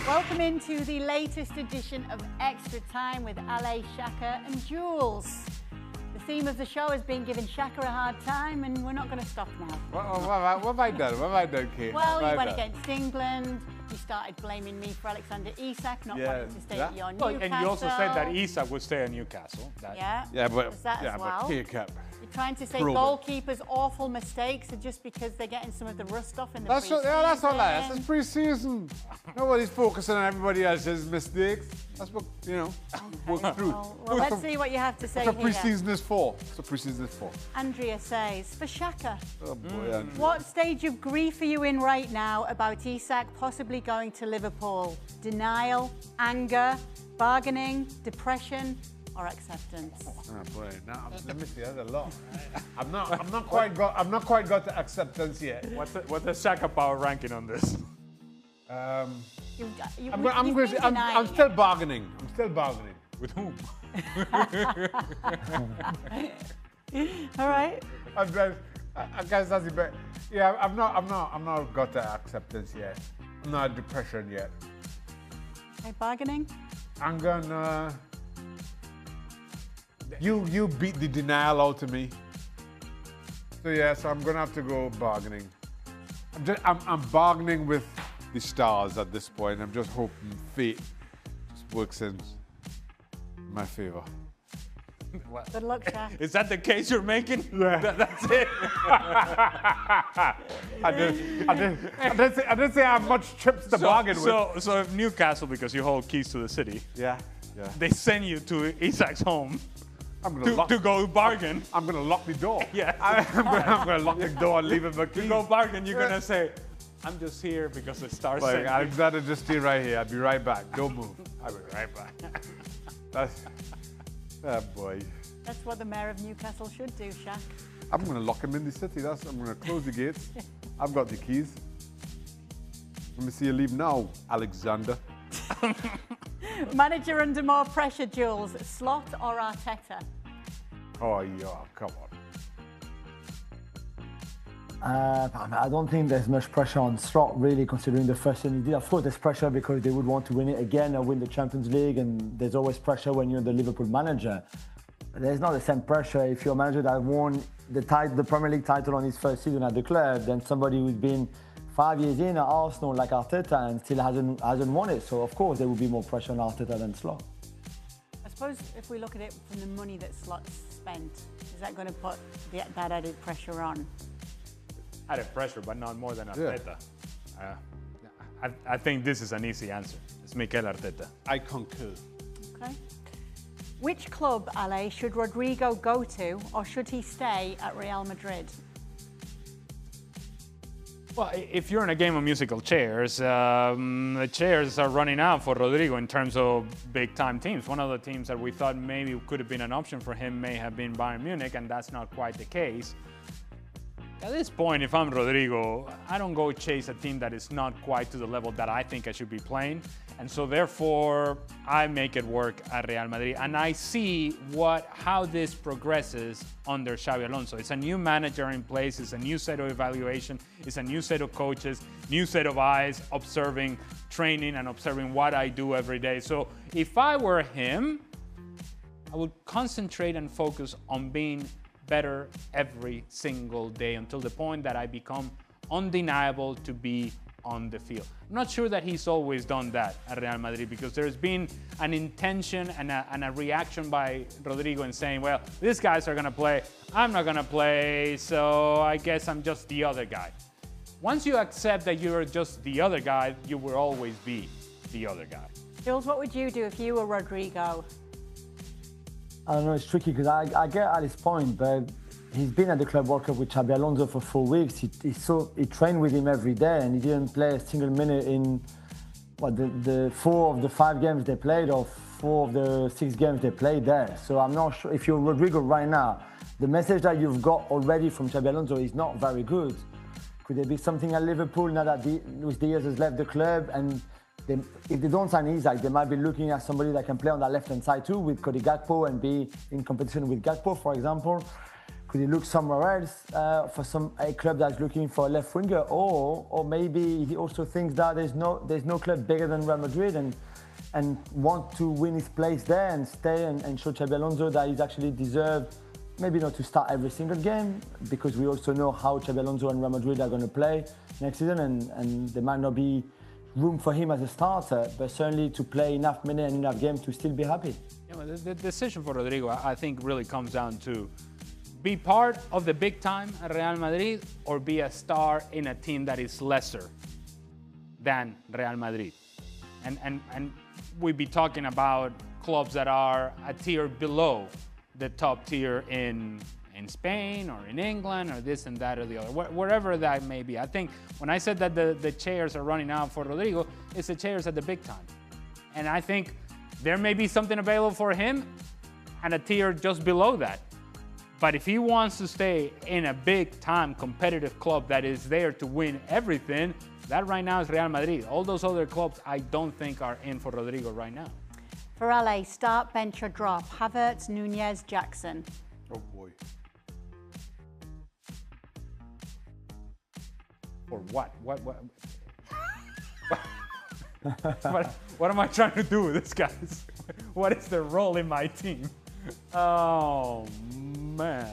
Welcome into the latest edition of Extra Time with Ale, Shaka and Jules. The theme of the show has been giving Shaka a hard time, and we're not going to stop now. What have I done? What have I done, Kate? Well, you went against England. You started blaming me for Alexander Isak not wanting to stay at your Newcastle. And you also said that Isak would stay at Newcastle. But Kate kept. You're trying to say goalkeepers' awful mistakes are just because they're getting some of the rust off in the pre-season. That's not that. That's pre-season. Nobody's focusing on everybody else's mistakes. That's what, working through. Well, let's see what you have to say That's what here. pre-season is for. That's what pre-season is for. Andrea says, for Shaka, Oh, boy, Andrea. what stage of grief are you in right now about Isak possibly going to Liverpool? Denial, anger, bargaining, depression, or acceptance? Oh boy, now let me see. That's a lot. I'm not quite got to acceptance yet. What's the Shaka power ranking on this? I'm I'm still bargaining. I'm still bargaining. With whom? All right. I guess that's the best. Yeah, I'm not got to acceptance yet. I'm not at depression yet. Okay, bargaining. Anger and you beat the denial out of me. So yeah, so I'm gonna have to go bargaining. I'm bargaining with the stars at this point. I'm just hoping fate just works in my favor. Good luck, Shaq. Is that the case you're making? Yeah. That's it. I didn't say I have much chips to bargain with. So if Newcastle, because you hold keys to the city, Yeah. they send you to Isak's home I'm gonna to go bargain. I'm gonna lock the door. Yeah. I'm gonna lock the door and leave it my keys. To go bargain, you're gonna say, I'm just here because the stars Like, sent me. Alexander, just stay right here. I'll be right back. Don't move. I'll be right back. That's, oh boy. That's what the mayor of Newcastle should do, Shaq. I'm gonna lock him in the city. I'm gonna close the gates. I've got the keys. Let me see you leave now, Alexander. Manager under more pressure, Jules. Slot or Arteta? Oh yeah, come on. I don't think there's much pressure on Slot, really, considering the first thing he did. Of course, there's pressure because they would want to win it again or win the Champions League, and there's always pressure when you're the Liverpool manager. But there's not the same pressure if you're a manager that won the Premier League title on his first season at the club than somebody who's been 5 years in at Arsenal like Arteta and still hasn't won it. So, of course, there will be more pressure on Arteta than Slot. I suppose if we look at it from the money that Slot's spent, is that going to put that added pressure on? Added pressure, but not more than Arteta. I think this is an easy answer. It's Mikel Arteta. I concur. Okay. Which club, Ale, should Rodrigo go to, or should he stay at Real Madrid? Well, if you're in a game of musical chairs, the chairs are running out for Rodrigo in terms of big-time teams. One of the teams that we thought maybe could have been an option for him may have been Bayern Munich, and that's not quite the case. At this point, if I'm Rodrigo, I don't go chase a team that is not quite to the level that I think I should be playing. And so therefore, I make it work at Real Madrid. And I see how this progresses under Xabi Alonso. It's a new manager in place. It's a new set of evaluation. It's a new set of coaches, new set of eyes, observing training and observing what I do every day. So if I were him, I would concentrate and focus on being better every single day until the point that I become undeniable to be on the field. I'm not sure that he's always done that at Real Madrid, because there's been an intention and a reaction by Rodrigo in saying, well, these guys are going to play, I'm not going to play, so I guess I'm just the other guy. Once you accept that you're just the other guy, you will always be the other guy. Jules, what would you do if you were Rodrigo? I don't know, it's tricky because I get Ali's point, but he's been at the Club World Cup with Xabi Alonso for 4 weeks. He trained with him every day, and he didn't play a single minute in the 4 of the 5 games they played, or 4 of the 6 games they played there. So I'm not sure if you're Rodrigo right now, the message that you've got already from Xabi Alonso is not very good. Could there be something at Liverpool now that Luis Diaz has left the club, and if they don't sign Isak, they might be looking at somebody that can play on that left-hand side too, with Cody Gakpo and be in competition with Gakpo, for example. Could he look somewhere else for a club that's looking for a left winger, or maybe he also thinks that there's no club bigger than Real Madrid and want to win his place there and stay and show Xabi Alonso that he's actually deserved, maybe not to start every single game, because we also know how Xabi Alonso and Real Madrid are going to play next season, and there might not be room for him as a starter, but certainly to play enough minutes and enough games to still be happy. Yeah, well, the decision for Rodrigo, I think, really comes down to be part of the big time at Real Madrid or be a star in a team that is lesser than Real Madrid. And we'd be talking about clubs that are a tier below the top tier in Spain or in England or this and that or the other, wherever that may be. I think when I said that the chairs are running out for Rodrigo, it's the chairs at the big time. And I think there may be something available for him and a tier just below that. But if he wants to stay in a big-time competitive club that is there to win everything, that right now is Real Madrid. All those other clubs I don't think are in for Rodrigo right now. For LA, start, bench or drop? Havertz, Nunez, Jackson. Oh boy. For what? What am I trying to do with this, guys? What is their role in my team? Oh, man.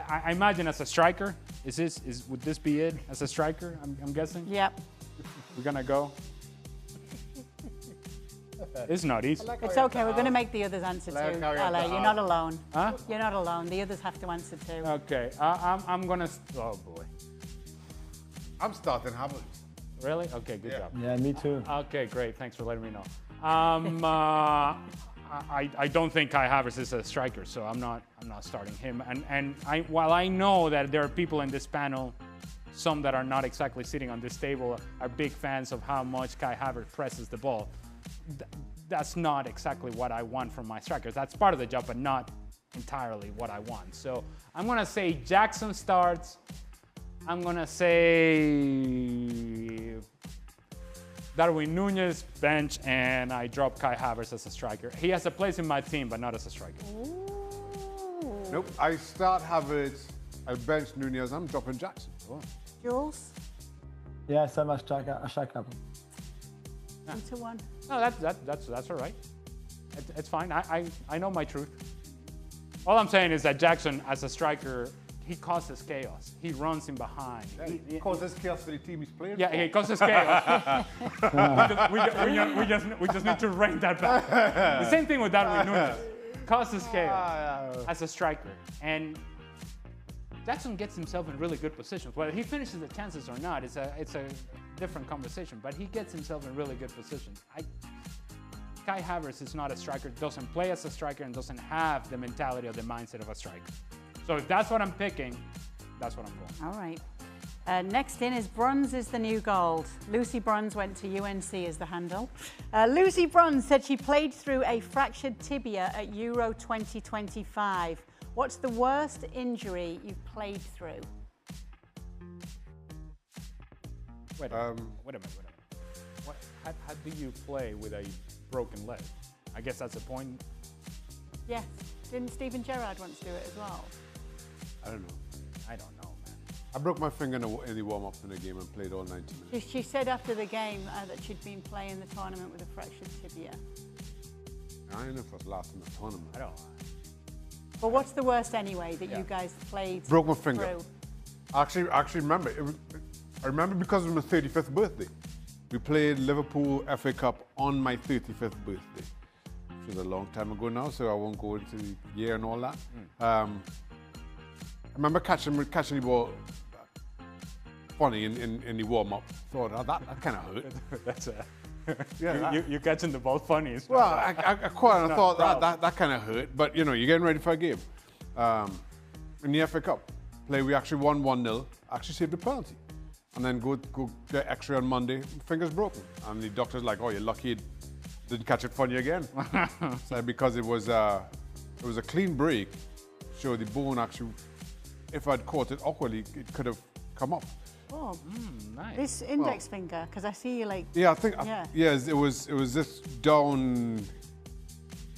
I imagine as a striker, would this be it as a striker, I'm guessing? Yep. We're going to go? It's not easy. It's okay, we're going to make the others answer too. LA, you're not alone. Huh? You're not alone. The others have to answer too. Okay, I'm going to... Oh, boy. I'm starting Havertz. Really? Okay, good job. Yeah, me too. Okay, great. Thanks for letting me know. I don't think Kai Havertz is a striker, so I'm not starting him. And while I know that there are people in this panel, some that are not exactly sitting on this table, are big fans of how much Kai Havertz presses the ball, that's not exactly what I want from my strikers. That's part of the job, but not entirely what I want. So I'm going to say Jackson starts. I'm going to say Darwin Nunez, bench, and I drop Kai Havertz as a striker. He has a place in my team, but not as a striker. Ooh. Nope. I start Havertz. I bench Nunez. I'm dropping Jackson. Oh. Jules? Yeah, so much striker. 2-1. No, that's all right. It's fine. I know my truth. All I'm saying is that Jackson, as a striker, he causes chaos. He runs in behind. He causes chaos for the team he's playing Yeah, for. he causes chaos. we just need to rein that back. The same thing with Darwin Nunez. Causes chaos as a striker. And Jackson gets himself in really good positions. Whether he finishes the chances or not, it's a different conversation. But he gets himself in really good positions. Kai Havertz is not a striker, doesn't play as a striker, and doesn't have the mentality or the mindset of a striker. So if that's what I'm picking, that's what I'm going. All right. Next in is bronze is the new gold. Lucy Bruns went to UNC as the handle. Lucy Bruns said she played through a fractured tibia at Euro 2025. What's the worst injury you've played through? Wait a minute. How do you play with a broken leg? I guess that's the point. Yes. Didn't Steven Gerrard once do it as well? I don't know. I don't know, man. I broke my finger in the warm-up in the game and played all 90 minutes. She said after the game that she'd been playing the tournament with a fractured tibia. I don't know if it was last in the tournament. I don't. Well, what's the worst anyway that you guys played Broke my finger. through? I actually remember. I remember because it was my 35th birthday. We played Liverpool FA Cup on my 35th birthday. Which was a long time ago now, so I won't go into the year and all that. I remember catching the ball funny in the warm-up. Thought, that kind of hurt. That's Yeah, you catching the ball funny. Well, I caught it and I thought proud. that kind of hurt. But, you know, you're getting ready for a game. In the FA Cup play, we actually won 1-0, actually saved the penalty. And then go get X-ray on Monday, fingers broken. And the doctor's like, oh, you're lucky it didn't catch it funny again. So because it was a clean break, so the bone actually, if I'd caught it awkwardly, it could have come up. Oh, Nice. this index finger, because I see you like. Yeah, I think. Yeah. Yes, it was this down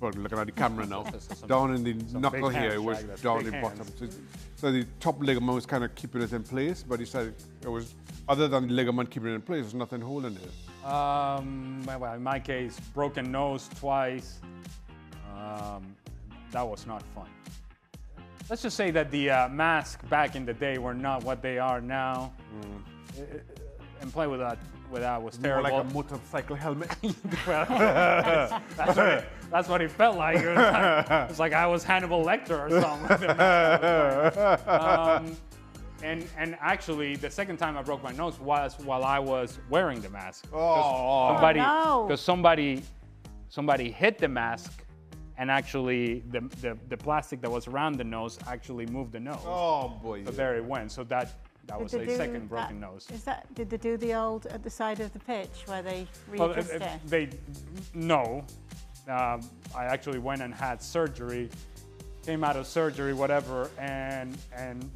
Well, looking at the camera now. Some- Down in the some knuckle big here, hands, it was Shag, that's down big the hands. bottom. So the top ligament was kind of keeping it in place, but he said it was, other than the ligament keeping it in place, there's nothing holding it. Well, in my case, broken nose twice. That was not fun. Let's just say that the masks back in the day were not what they are now. And play with that was More terrible. like a motorcycle helmet. Well, that's what it felt like. It was like I was Hannibal Lecter or something. with the mask I was wearing. And actually, the second time I broke my nose was while I was wearing the mask. Oh, no. Because somebody hit the mask, and actually the plastic that was around the nose actually moved the nose. oh boy. So there it went. So that was Did a they do second broken that- nose. Did they do the old at the side of the pitch where they Well, readjust it? no. I actually went and had surgery, came out of surgery, whatever, and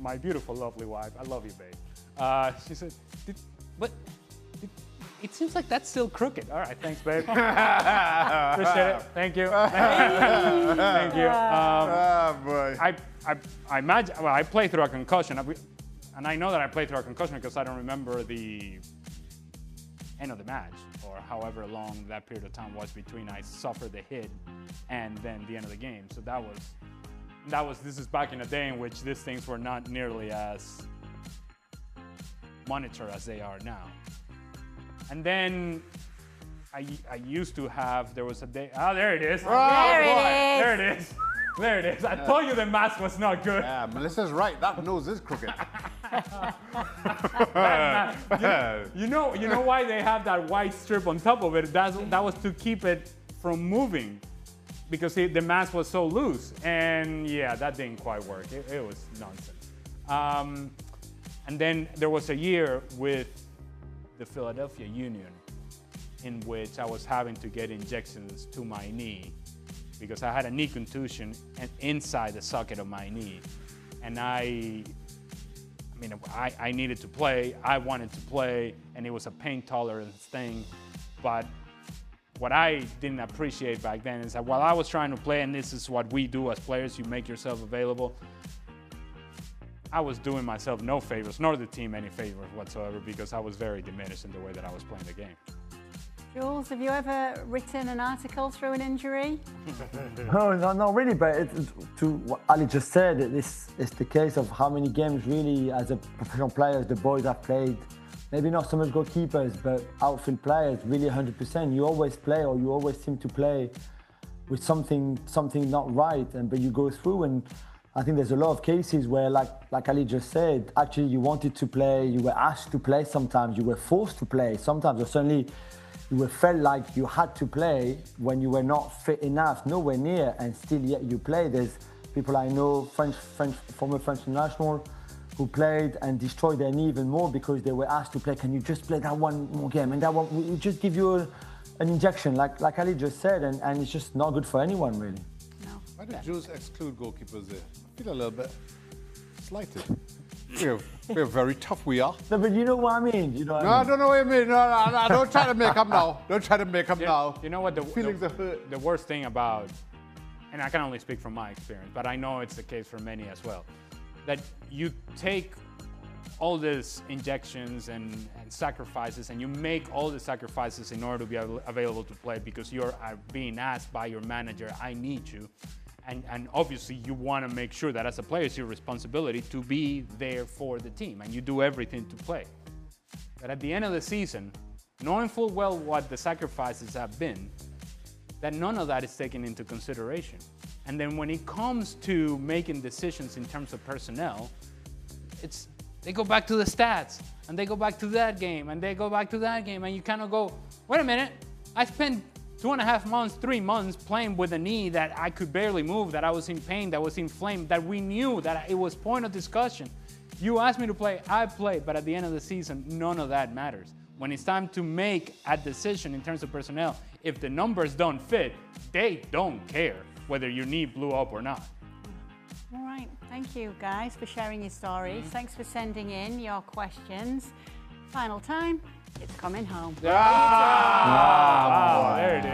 my beautiful, lovely wife, I love you, babe. She said, it seems like that's still crooked. All right, thanks, babe. Appreciate it. Thank you. Thank you. Oh boy. I imagine. Well, I played through a concussion, and I know that I played through a concussion because I don't remember the end of the match or however long that period of time was between I suffered the hit and then the end of the game. So that was. This is back in the day in which these things were not nearly as monitored as they are now. And then I used to have. There was a day. Oh, there it is. There it is. There it is. There it is. I told you the mask was not good. Yeah, Melissa's right. That nose is crooked. You know why they have that white strip on top of it? That was to keep it from moving, because the mask was so loose. And yeah, that didn't quite work. It was nonsense. And then there was a year with the Philadelphia Union in which I was having to get injections to my knee because I had a knee contusion and inside the socket of my knee. And I needed to play, I wanted to play, and it was a pain tolerance thing. But what I didn't appreciate back then is that while I was trying to play, and this is what we do as players, you make yourself available, I was doing myself no favors, nor the team any favors whatsoever, because I was very diminished in the way that I was playing the game. Jules, have you ever written an article through an injury? No, not really, but to what Ali just said, it's the case of how many games really, as a professional players, the boys have played, maybe not so much goalkeepers, but outfield players, really 100%. You always play, or you always seem to play with something not right, but you go through, and I think there's a lot of cases where, like Ali just said, actually you wanted to play, you were asked to play sometimes, you were forced to play sometimes, or certainly you felt like you had to play when you were not fit enough, nowhere near, and still yet you play. There's people I know, former French international, who played and destroyed their knee even more because they were asked to play. Can you just play that one more game? And that one, we just give you an injection, like Ali just said, and it's just not good for anyone, really. No. Why did Jules exclude goalkeepers there? I feel a little bit slighted. We're very tough, we are. No, but you know what I mean. You know what No, I I mean? don't know what you mean. No, don't try to make up now. Don't try to make up now. You know what? Feelings are hurt. The worst thing about, and I can only speak from my experience, but I know it's the case for many as well, that you take all these injections and sacrifices, and you make all the sacrifices in order to be available to play because you're being asked by your manager, I need you. And obviously you want to make sure that as a player it's your responsibility to be there for the team, and you do everything to play. But at the end of the season, knowing full well what the sacrifices have been, that none of that is taken into consideration. And then when it comes to making decisions in terms of personnel, they go back to the stats, and they go back to that game, and they go back to that game, and you kind of go, wait a minute, I spent 2.5 months, 3 months playing with a knee that I could barely move, that I was in pain, that was inflamed, that we knew that it was point of discussion. You asked me to play, I played, but at the end of the season, none of that matters. When it's time to make a decision in terms of personnel, if the numbers don't fit, they don't care whether your knee blew up or not. All right. Thank you, guys, for sharing your stories. Thanks for sending in your questions. Final time. It's coming home. Ah, there it is.